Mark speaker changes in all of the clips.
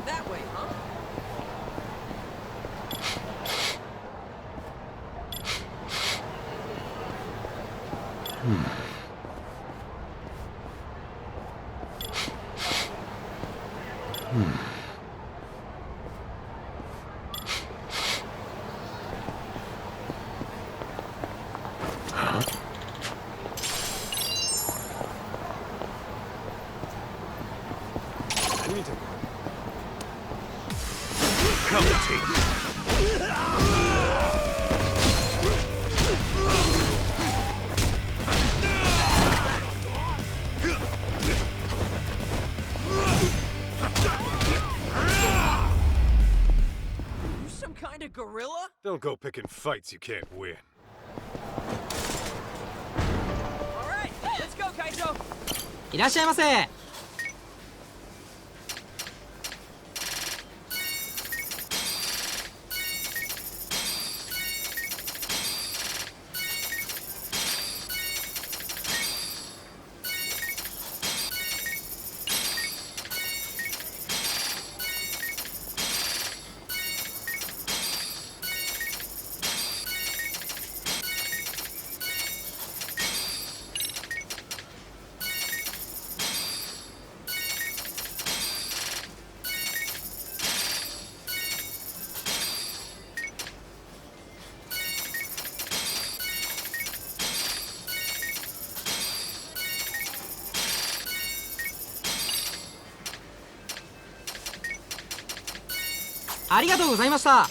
Speaker 1: that way, huh?
Speaker 2: Come take it.
Speaker 1: You some kind of gorilla?
Speaker 2: Don't go picking fights you can't win.
Speaker 1: All right, let's go, Kaito.
Speaker 3: いらっしゃいませ。ありがとうございました。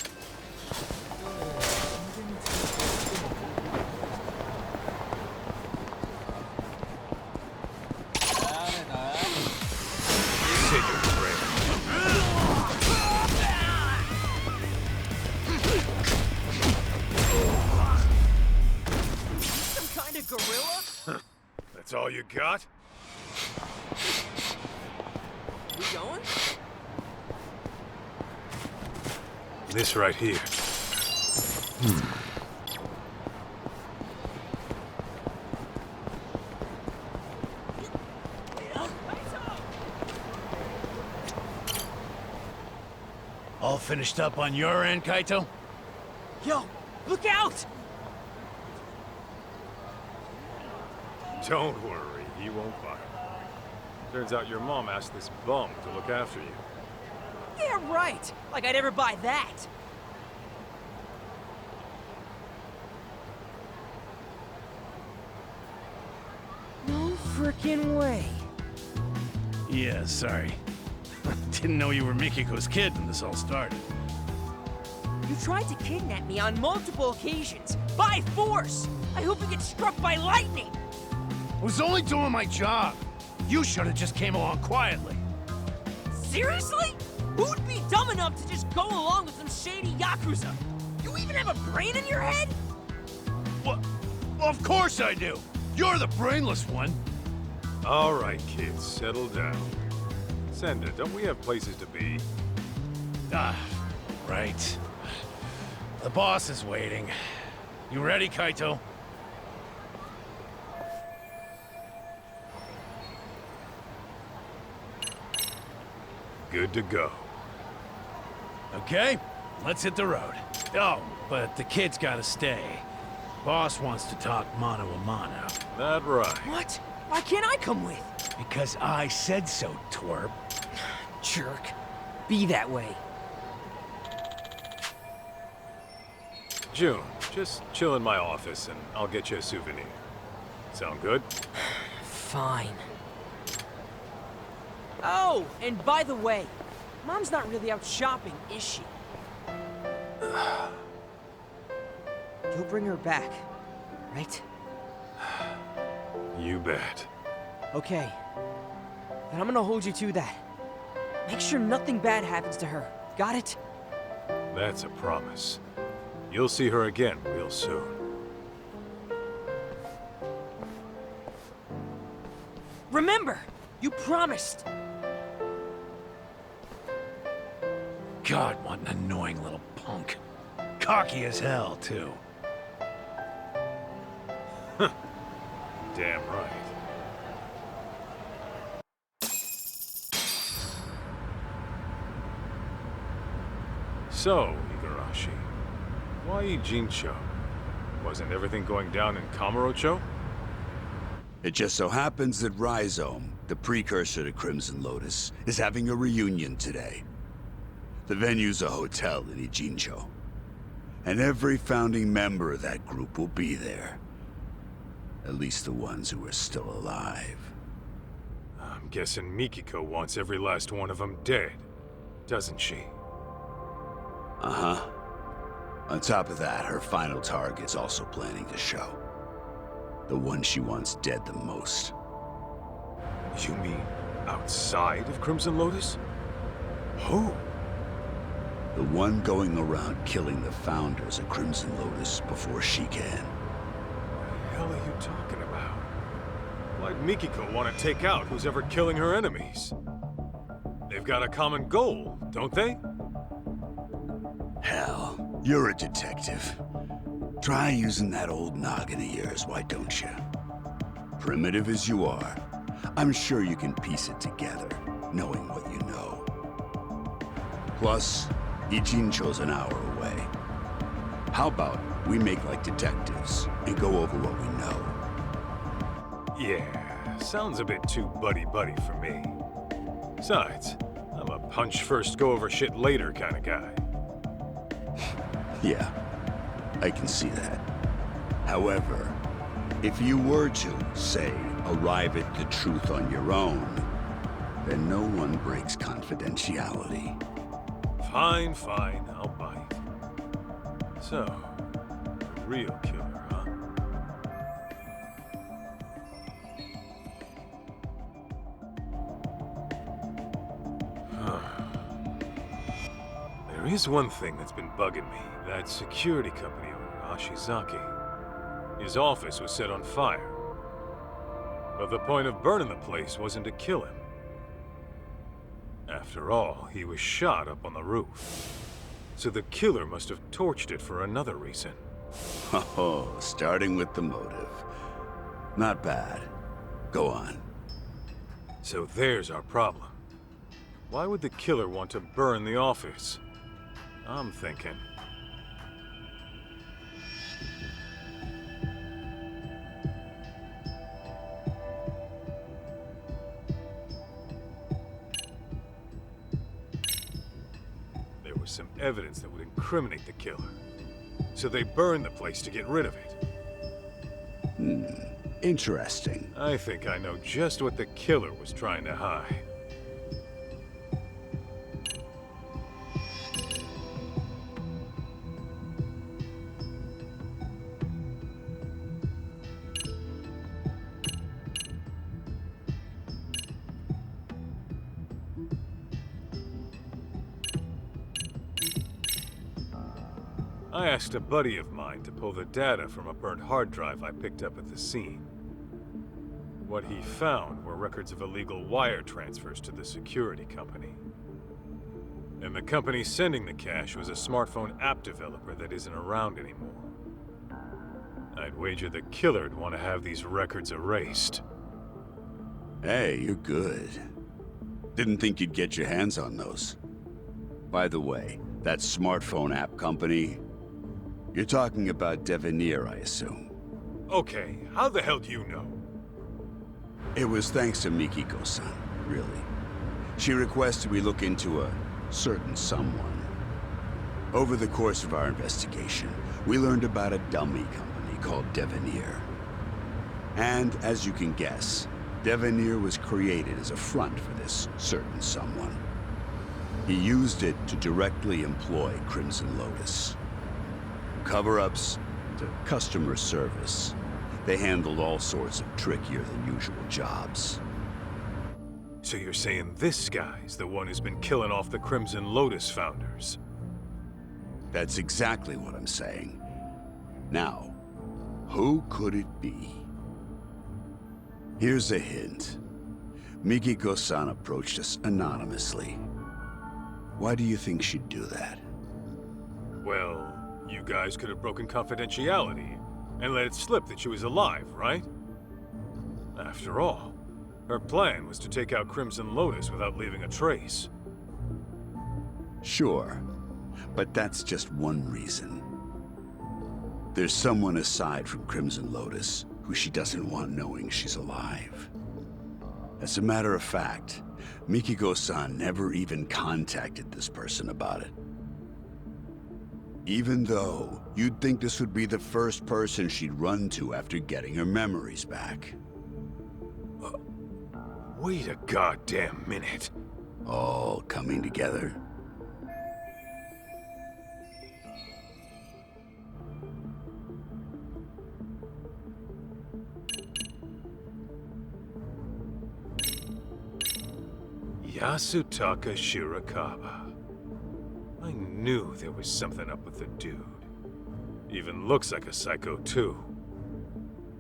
Speaker 1: Some kind of gorilla?
Speaker 2: That's all you got?
Speaker 1: We going?
Speaker 2: This right here.
Speaker 4: All finished up on your end, Kaito?
Speaker 1: Yo, look out!
Speaker 2: Don't worry, he won't bite. Turns out your mom asked this bum to look after you.
Speaker 1: Yeah, right. Like I'd ever buy that. No frickin' way.
Speaker 4: Yeah, sorry. Didn't know you were Mikiko's kid when this all started.
Speaker 1: You tried to kidnap me on multiple occasions, by force! I hope you get struck by lightning!
Speaker 4: I was only doing my job. You should have just came along quietly.
Speaker 1: Seriously? Who'd be dumb enough to just go along with some shady Yakuza? You even have a brain in your head?
Speaker 4: What? Of course I do. You're the brainless one.
Speaker 2: All right, kids, settle down. Senda, don't we have places to be?
Speaker 4: Ah, right. The boss is waiting. You ready, Kaito?
Speaker 2: Good to go.
Speaker 4: Okay, let's hit the road. Oh, but the kid's gotta stay. Boss wants to talk mano a mano.
Speaker 2: That right.
Speaker 1: What? Why can't I come with?
Speaker 4: Because I said so, twerp.
Speaker 1: Jerk. Be that way.
Speaker 2: June, just chill in my office and I'll get you a souvenir. Sound good?
Speaker 1: Fine. Oh, and by the way, Mom's not really out shopping, is she? You'll bring her back, right?
Speaker 2: You bet.
Speaker 1: Okay. Then I'm gonna hold you to that. Make sure nothing bad happens to her. Got it?
Speaker 2: That's a promise. You'll see her again real soon.
Speaker 1: Remember, you promised.
Speaker 4: God, what an annoying little punk. Cocky as hell, too.
Speaker 2: Damn right. So, Igarashi, why Ijincho? Wasn't everything going down in Kamurocho?
Speaker 5: It just so happens that Rhizome, the precursor to Crimson Lotus, is having a reunion today. The venue's a hotel in Ijincho. And every founding member of that group will be there. At least the ones who are still alive.
Speaker 2: I'm guessing Mikiko wants every last one of them dead, doesn't she?
Speaker 5: Uh-huh. On top of that, her final target's also planning to show. The one she wants dead the most.
Speaker 2: You mean outside of Crimson Lotus? Who?
Speaker 5: The one going around killing the founders of Crimson Lotus before she can.
Speaker 2: What the hell are you talking about? Why'd Mikiko want to take out who's ever killing her enemies? They've got a common goal, don't they?
Speaker 5: Hell, you're a detective. Try using that old noggin of yours, why don't you? Primitive as you are, I'm sure you can piece it together, knowing what you know. Plus, Ijincho's an hour away. How about we make like detectives and go over what we know?
Speaker 2: Yeah, sounds a bit too buddy-buddy for me. Besides, I'm a punch first, go over shit later kind of guy.
Speaker 5: Yeah, I can see that. However, if you were to, say, arrive at the truth on your own, then no one breaks confidentiality.
Speaker 2: Fine, fine, I'll bite. So, the real killer, huh? There is one thing that's been bugging me. That security company owner, Ashizaki. His office was set on fire. But the point of burning the place wasn't to kill him. After all, he was shot up on the roof. So the killer must have torched it for another reason.
Speaker 5: Oh, starting with the motive. Not bad. Go on.
Speaker 2: So there's our problem. Why would the killer want to burn the office? I'm thinking. There was some evidence that would incriminate the killer. So they burned the place to get rid of it.
Speaker 5: Interesting.
Speaker 2: I think I know just what the killer was trying to hide. I asked a buddy of mine to pull the data from a burnt hard drive I picked up at the scene. What he found were records of illegal wire transfers to the security company. And the company sending the cash was a smartphone app developer that isn't around anymore. I'd wager the killer'd want to have these records erased.
Speaker 5: Hey, you're good. Didn't think you'd get your hands on those. By the way, that smartphone app company, you're talking about Devenir, I assume.
Speaker 2: Okay, how the hell do you know?
Speaker 5: It was thanks to Mikiko-san, really. She requested we look into a certain someone. Over the course of our investigation, we learned about a dummy company called Devenir. And as you can guess, Devenir was created as a front for this certain someone. He used it to directly employ Crimson Lotus. Cover-ups to customer service. They handled all sorts of trickier than usual jobs.
Speaker 2: So you're saying this guy's the one who's been killing off the Crimson Lotus founders?
Speaker 5: That's exactly what I'm saying. Now, who could it be? Here's a hint. Mikiko-san approached us anonymously. Why do you think she'd do that?
Speaker 2: Well, you guys could have broken confidentiality and let it slip that she was alive, right? After all, her plan was to take out Crimson Lotus without leaving a trace.
Speaker 5: Sure. but that's just one reason. There's someone aside from Crimson Lotus who she doesn't want knowing she's alive. As a matter of fact, Mikiko-san never even contacted this person about it. Even though you'd think this would be the first person she'd run to after getting her memories back.
Speaker 2: Wait a goddamn minute.
Speaker 5: All coming together.
Speaker 2: Yasutaka Shirakawa. I knew there was something up with the dude. Even looks like a psycho, too.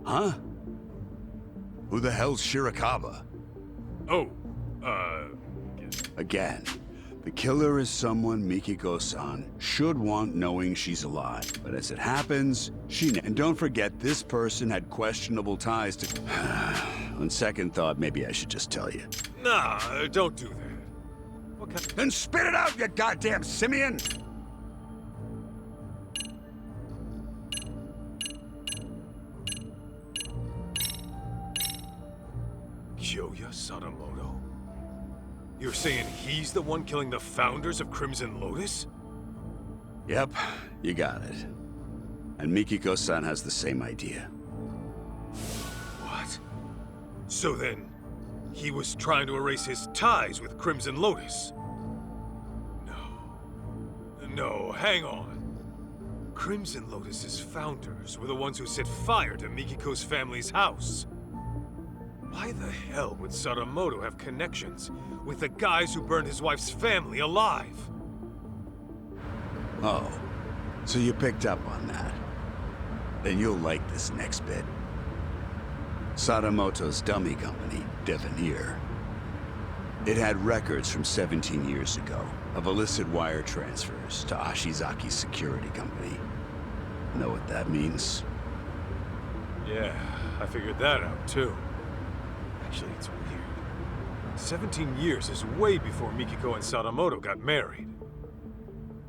Speaker 5: Huh? Who the hell's Shirakawa?
Speaker 2: Oh,
Speaker 5: Again, the killer is someone Mikiko-san should want knowing she's alive. But as it happens, and don't forget, this person had questionable ties to... On second thought, maybe I should just tell you.
Speaker 2: Nah, don't do that. What kind
Speaker 5: Then spit it out, you goddamn simian!
Speaker 2: Kyoya Sadamoto? You're saying he's the one killing the founders of Crimson Lotus?
Speaker 5: Yep, you got it. And Mikiko-san has the same idea.
Speaker 2: What? So then, he was trying to erase his ties with Crimson Lotus? No, hang on. Crimson Lotus's founders were the ones who set fire to Mikiko's family's house. Why the hell would Sadamoto have connections with the guys who burned his wife's family alive?
Speaker 5: Oh, so you picked up on that. Then you'll like this next bit. Sadamoto's dummy company, Devenir. It had records from 17 years ago of illicit wire transfers to Ashizaki's security company. Know what that means?
Speaker 2: Yeah, I figured that out too. Actually, it's weird. 17 years is way before Mikiko and Sadamoto got married.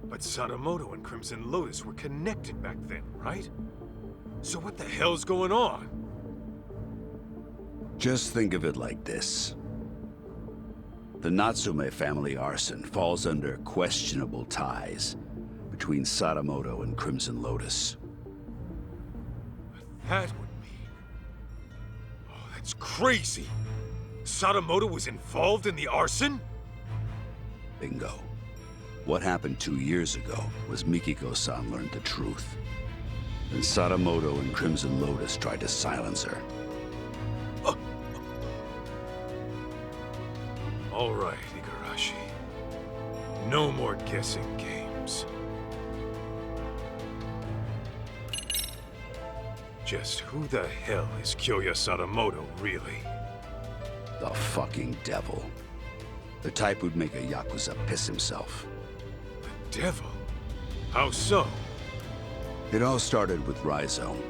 Speaker 2: But Sadamoto and Crimson Lotus were connected back then, right? So what the hell's going on?
Speaker 5: Just think of it like this. The Natsume family arson falls under questionable ties between Sadamoto and Crimson Lotus.
Speaker 2: That would mean... Oh, that's crazy! Sadamoto was involved in the arson?
Speaker 5: Bingo. What happened 2 years ago was Mikiko-san learned the truth. Then Sadamoto and Crimson Lotus tried to silence her.
Speaker 2: All right, Igarashi. No more guessing games. Just who the hell is Kyoya Sadamoto, really?
Speaker 5: The fucking devil. The type who'd make a Yakuza piss himself.
Speaker 2: The devil? How so?
Speaker 5: It all started with Rhizome,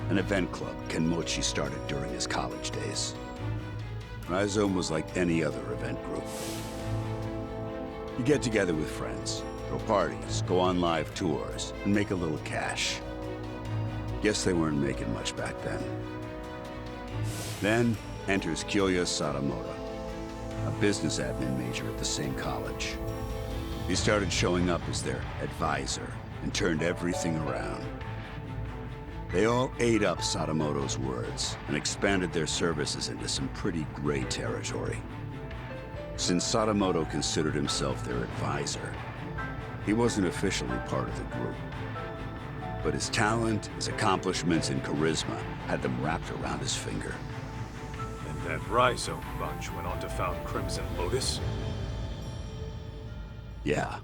Speaker 5: an event club Kenmochi started during his college days. Rhizome was like any other event group. You get together with friends, throw parties, go on live tours, and make a little cash. Guess they weren't making much back then. Then enters Kyoya Sadamoto, a business admin major at the same college. He started showing up as their advisor and turned everything around. They all ate up Sadamoto's words and expanded their services into some pretty gray territory. Since Sadamoto considered himself their advisor, he wasn't officially part of the group. But his talent, his accomplishments, and charisma had them wrapped around his finger.
Speaker 2: And that Rhizome bunch went on to found Crimson Lotus?
Speaker 5: Yeah,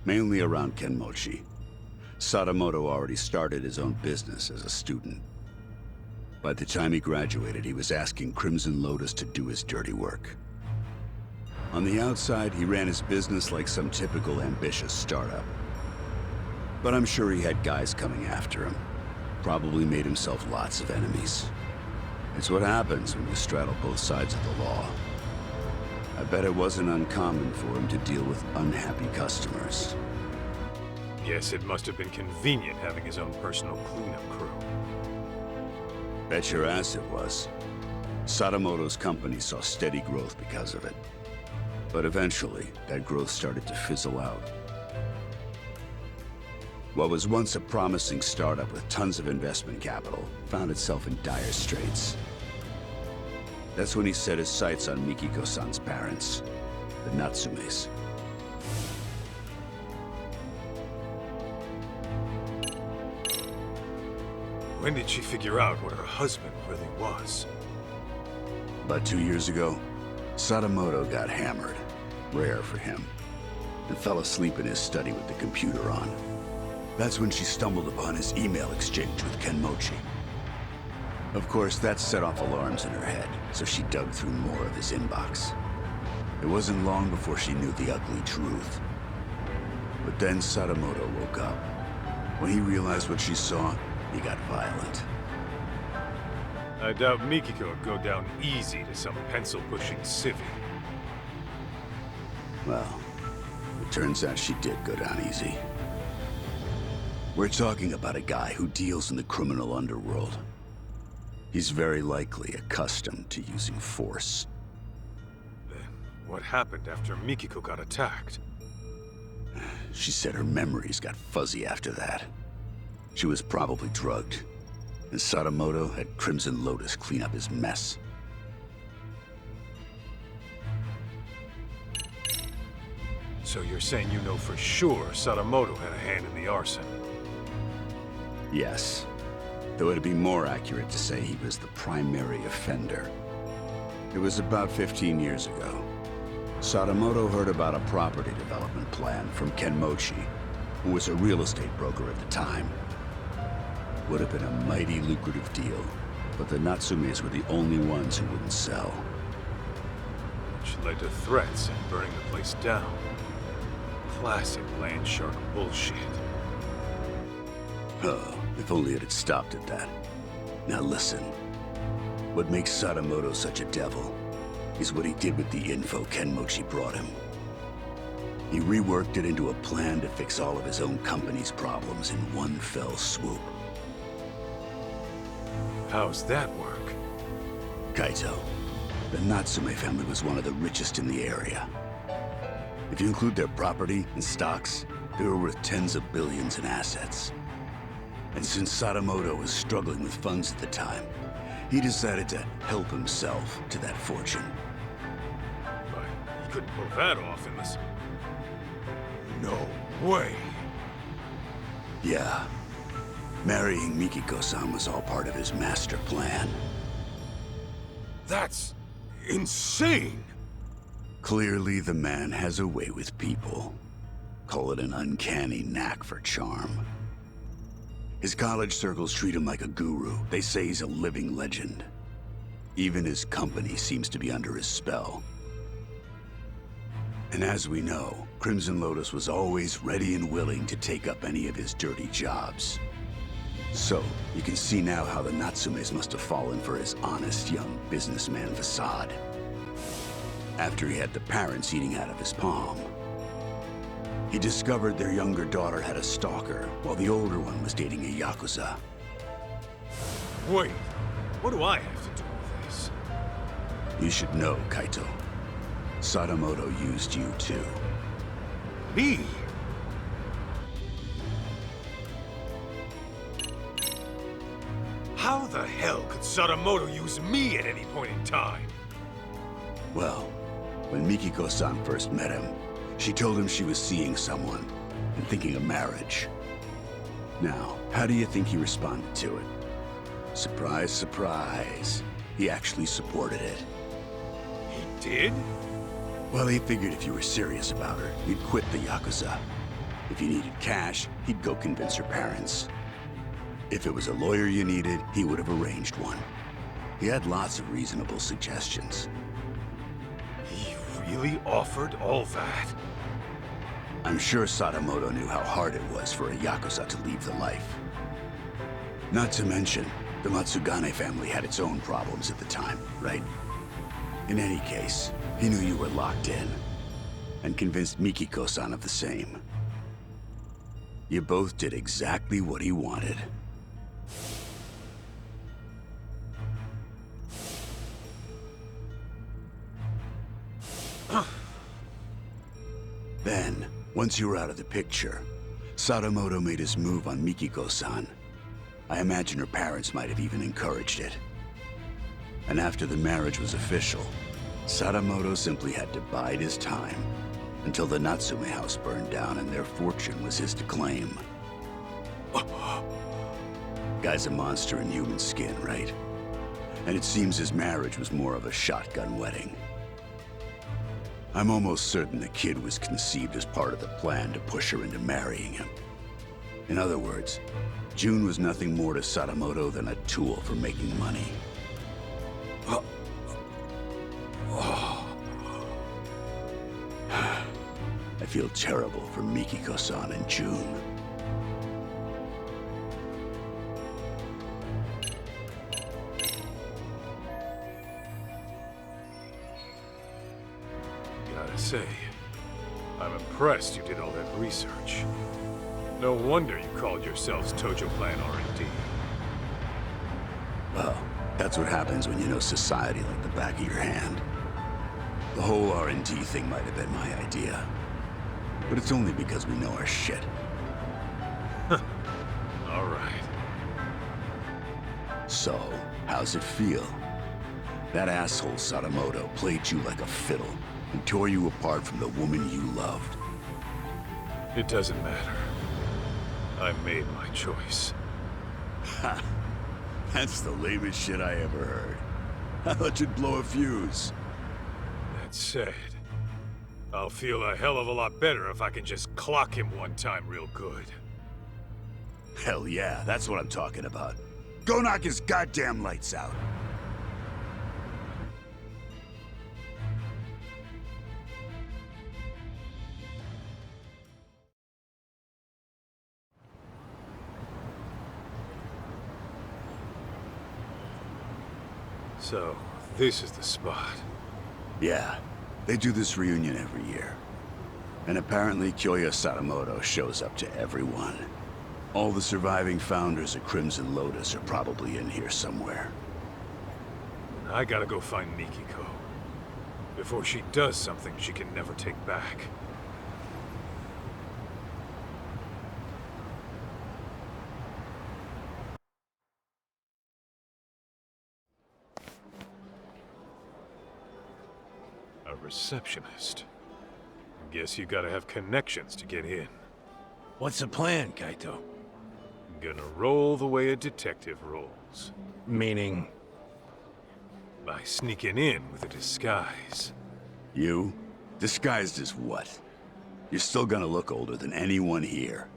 Speaker 5: mainly around Kenmochi. Sadamoto already started his own business as a student. By the time he graduated, he was asking Crimson Lotus to do his dirty work. On the outside, he ran his business like some typical ambitious startup. But I'm sure he had guys coming after him. Probably made himself lots of enemies. It's what happens when you straddle both sides of the law. I bet it wasn't uncommon for him to deal with unhappy customers.
Speaker 2: Guess it must have been convenient having his own personal cleanup crew.
Speaker 5: Bet your ass it was. Sadamoto's company saw steady growth because of it. But eventually, that growth started to fizzle out. What was once a promising startup with tons of investment capital found itself in dire straits. That's when he set his sights on Mikiko-san's parents, the Natsumes.
Speaker 2: When did she figure out what her husband really was?
Speaker 5: About 2 years ago, Sadamoto got hammered, rare for him, and fell asleep in his study with the computer on. That's when she stumbled upon his email exchange with Kenmochi. Of course, that set off alarms in her head, so she dug through more of his inbox. It wasn't long before she knew the ugly truth. But then Sadamoto woke up. When he realized what she saw, he got violent.
Speaker 2: I doubt Mikiko would go down easy to some pencil-pushing civvy.
Speaker 5: Well, it turns out she did go down easy. We're talking about a guy who deals in the criminal underworld. He's very likely accustomed to using force.
Speaker 2: Then what happened after Mikiko got attacked?
Speaker 5: She said her memories got fuzzy after that. She was probably drugged, and Sadamoto had Crimson Lotus clean up his mess.
Speaker 2: So you're saying you know for sure Sadamoto had a hand in the arson?
Speaker 5: Yes. Though it'd be more accurate to say he was the primary offender. It was about 15 years ago. Sadamoto heard about a property development plan from Kenmochi, who was a real estate broker at the time. Would have been a mighty lucrative deal, but the Natsumes were the only ones who wouldn't sell.
Speaker 2: Which led to threats and burning the place down. Classic land shark bullshit.
Speaker 5: Oh, if only it had stopped at that. Now listen. What makes Sadamoto such a devil is what he did with the info Kenmochi brought him. He reworked it into a plan to fix all of his own company's problems in one fell swoop.
Speaker 2: How's that work?
Speaker 5: Kaito, the Natsume family was one of the richest in the area. If you include their property and stocks, they were worth tens of billions in assets. And since Sadamoto was struggling with funds at the time, he decided to help himself to that fortune.
Speaker 2: But he couldn't pull that off in this... No way!
Speaker 5: Yeah. Marrying Mikiko-san was all part of his master plan.
Speaker 2: That's... insane!
Speaker 5: Clearly, the man has a way with people. Call it an uncanny knack for charm. His college circles treat him like a guru. They say he's a living legend. Even his company seems to be under his spell. And as we know, Crimson Lotus was always ready and willing to take up any of his dirty jobs. So, you can see now how the Natsumes must have fallen for his honest young businessman facade. After he had the parents eating out of his palm, he discovered their younger daughter had a stalker, while the older one was dating a Yakuza.
Speaker 2: Wait, what do I have to do with this?
Speaker 5: You should know, Kaito. Sadamoto used you too.
Speaker 2: Me? How the hell could Sadamoto use me at any point in time?
Speaker 5: Well, when Mikiko-san first met him, she told him she was seeing someone and thinking of marriage. Now, how do you think he responded to it? Surprise, surprise. He actually supported it.
Speaker 2: He did?
Speaker 5: Well, he figured if you were serious about her, you'd quit the Yakuza. If you needed cash, he'd go convince her parents. If it was a lawyer you needed, he would have arranged one. He had lots of reasonable suggestions.
Speaker 2: He really offered all that?
Speaker 5: I'm sure Sadamoto knew how hard it was for a Yakuza to leave the life. Not to mention, the Matsugane family had its own problems at the time, right? In any case, he knew you were locked in, and convinced Mikiko-san of the same. You both did exactly what he wanted. Then, once you were out of the picture, Sadamoto made his move on Mikiko-san. I imagine her parents might have even encouraged it. And after the marriage was official, Sadamoto simply had to bide his time until the Natsume house burned down and their fortune was his to claim. Guy's a monster in human skin, right? And it seems his marriage was more of a shotgun wedding. I'm almost certain the kid was conceived as part of the plan to push her into marrying him. In other words, June was nothing more to Sadamoto than a tool for making money. I feel terrible for Mikiko-san and June.
Speaker 2: Gotta say, I'm impressed you did all that research. No wonder you called yourselves Tojo Plan R&D.
Speaker 5: Well, that's what happens when you know society like the back of your hand. The whole R&D thing might have been my idea. But it's only because we know our shit.
Speaker 2: All right.
Speaker 5: So, how's it feel? That asshole Sadamoto played you like a fiddle and tore you apart from the woman you loved.
Speaker 2: It doesn't matter. I made my choice.
Speaker 5: Ha! That's the lamest shit I ever heard. I thought you'd blow a fuse.
Speaker 2: That said, I'll feel a hell of a lot better if I can just clock him one time real good.
Speaker 5: Hell yeah, that's what I'm talking about. Go knock his goddamn lights out.
Speaker 2: So, this is the spot.
Speaker 5: Yeah, they do this reunion every year. And apparently Kyoya Sadamoto shows up to everyone. All the surviving founders of Crimson Lotus are probably in here somewhere.
Speaker 2: I gotta go find Mikiko. Before she does something she can never take back. A receptionist. Guess you gotta have connections to get in.
Speaker 4: What's the plan, Kaito?
Speaker 2: Gonna roll the way a detective rolls.
Speaker 4: Meaning...
Speaker 2: By sneaking in with a disguise.
Speaker 5: You? Disguised as what? You're still gonna look older than anyone here.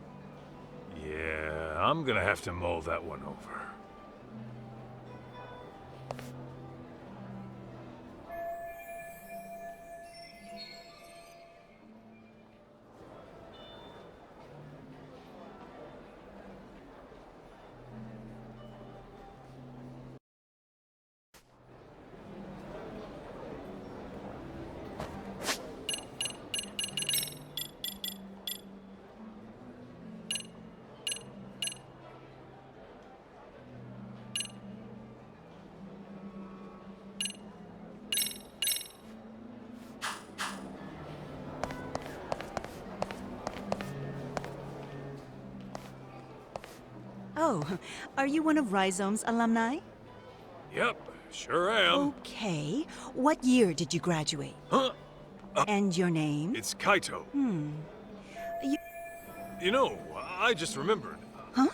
Speaker 2: Yeah, I'm gonna have to mull that one over.
Speaker 6: Oh, are you one of Rhizome's alumni?
Speaker 2: Yep, sure am.
Speaker 6: Okay. What year did you graduate?
Speaker 2: Huh?
Speaker 6: And your name?
Speaker 2: It's Kaito.
Speaker 6: You-
Speaker 2: You know, I just remembered.
Speaker 6: Huh?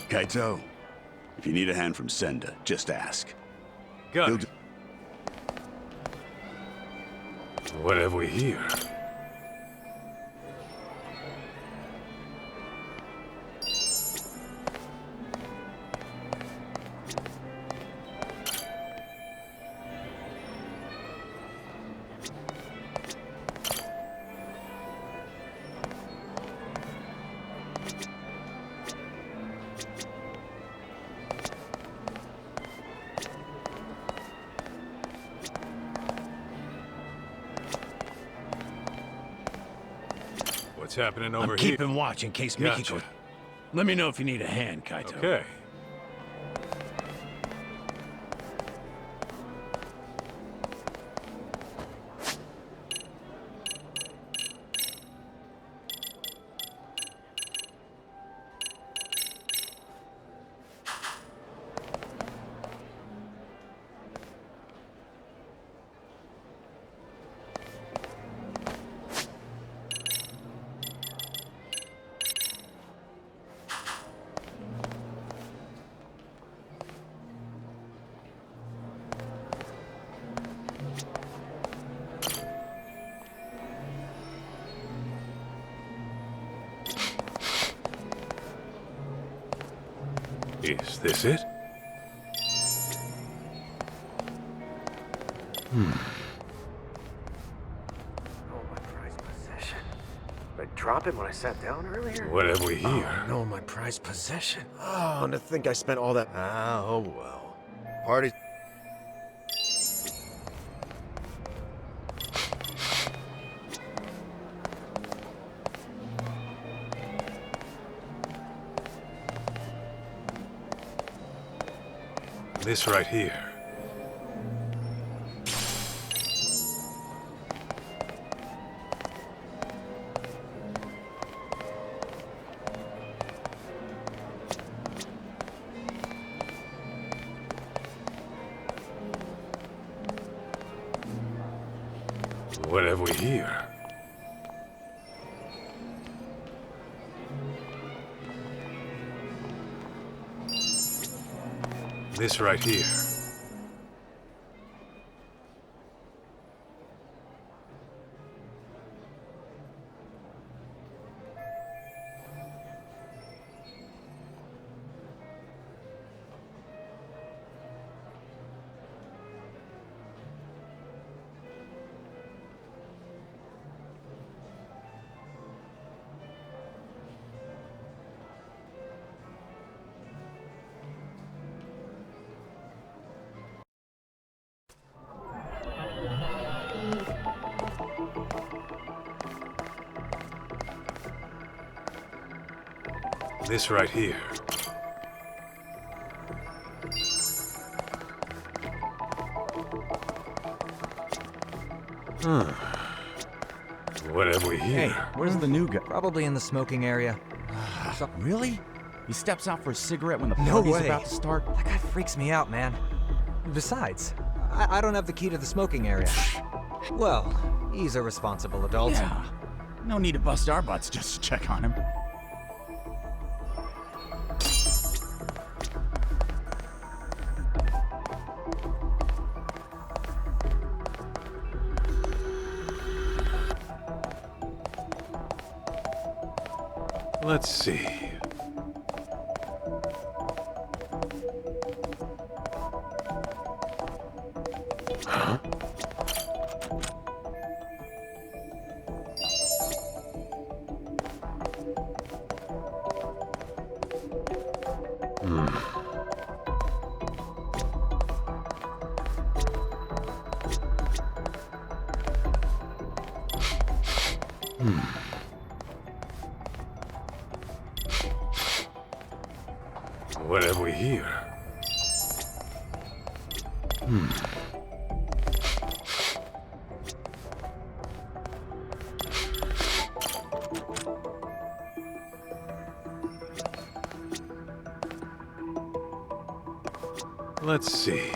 Speaker 5: Kaito, if you need a hand from Senda, just ask.
Speaker 2: Got
Speaker 5: He'll
Speaker 2: it. What have we here? happening over
Speaker 4: I'm
Speaker 2: here?
Speaker 4: keeping watch in case
Speaker 2: Gotcha.
Speaker 4: Mikiko... Let me know if you need a hand, Kaito.
Speaker 2: Okay. Is this it?
Speaker 7: Oh, my prized possession. Did I drop it when I sat down earlier?
Speaker 2: What have we here?
Speaker 7: Oh, no, my prized possession. Oh, and to think I spent all that... Ah, oh well. Party...
Speaker 2: This right here. What have we here? This right here. This right here. What have we here?
Speaker 8: Hey, where's the new guy?
Speaker 3: Probably in the smoking area.
Speaker 8: Really? He steps out for a cigarette when the
Speaker 3: No
Speaker 8: party's
Speaker 3: way.
Speaker 8: about to start?
Speaker 3: That guy freaks me out, man. Besides, I don't have the key to the smoking area. Well, he's a responsible adult.
Speaker 8: Yeah. No need to bust our butts just to check on him.
Speaker 2: Let's see. Huh? What have we here? Let's see.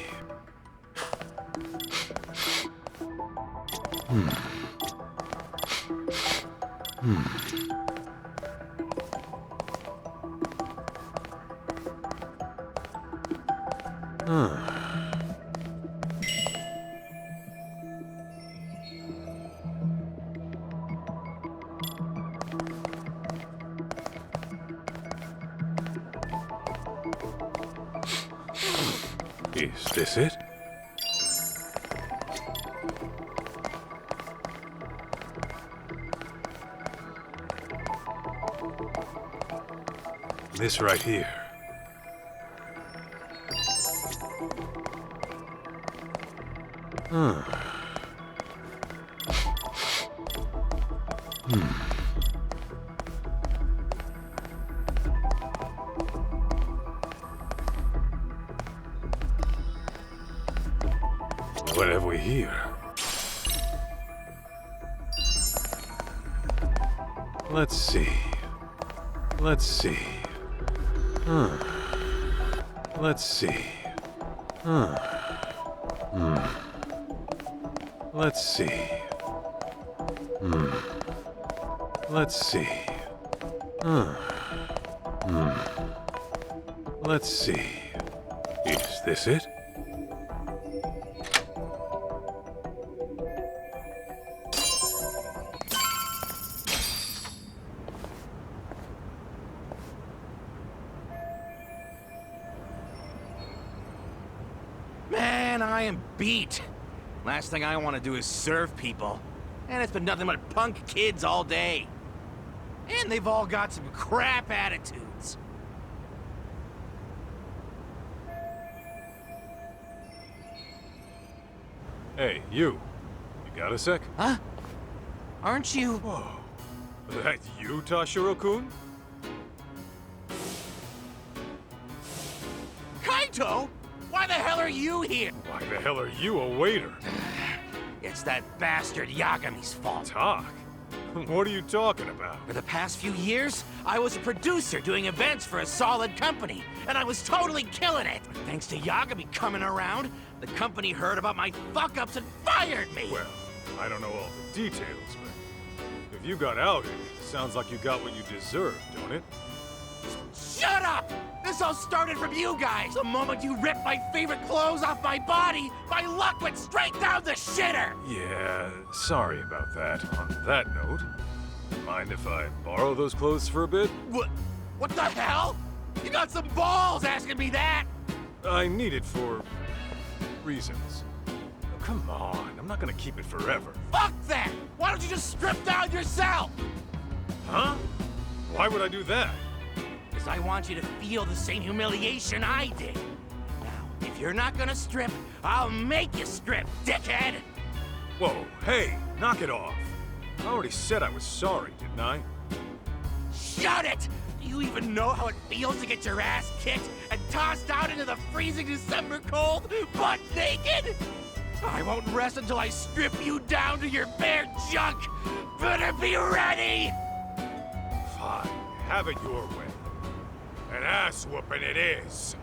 Speaker 2: Is this it? This right here. What have we here? Let's see. Let's see. Let's see. Let's see. Let's see. Let's see. Is this it?
Speaker 8: Man, I am beat. Last thing I want to do is serve people. And it's been nothing but punk kids all day. And they've all got some crap attitudes.
Speaker 2: Hey, you. You got a sec?
Speaker 8: Huh? Aren't you?
Speaker 2: Whoa. That you, Tashiro-kun?
Speaker 8: Kaito? Why the hell are you here?
Speaker 2: Why the hell are you a waiter?
Speaker 8: It's that bastard Yagami's fault.
Speaker 2: Talk? What are you talking about?
Speaker 8: For the past few years, I was a producer doing events for a solid company, and I was totally killing it. But thanks to Yagami coming around, the company heard about my fuck-ups and fired me.
Speaker 2: Well, I don't know all the details, but if you got outed, sounds like you got what you deserved, don't it?
Speaker 8: Shut up! This all started from you guys! The moment you ripped my favorite clothes off my body, my luck went straight down the shitter!
Speaker 2: Yeah, sorry about that. On that note, mind if I borrow those clothes for a bit?
Speaker 8: What the hell? You got some balls asking me that!
Speaker 2: I need it for reasons. Come on, I'm not gonna keep it forever.
Speaker 8: Fuck that! Why don't you just strip down yourself?
Speaker 2: Huh? Why would I do that?
Speaker 8: Because I want you to feel the same humiliation I did. Now, if you're not gonna strip, I'll make you strip, dickhead!
Speaker 2: Whoa, hey, knock it off. I already said I was sorry, didn't I?
Speaker 8: Shut it! Do you even know how it feels to get your ass kicked and tossed out into the freezing December cold, butt naked? I won't rest until I strip you down to your bare junk! Better be ready!
Speaker 2: Fine, have it your way. An ass whooping it is.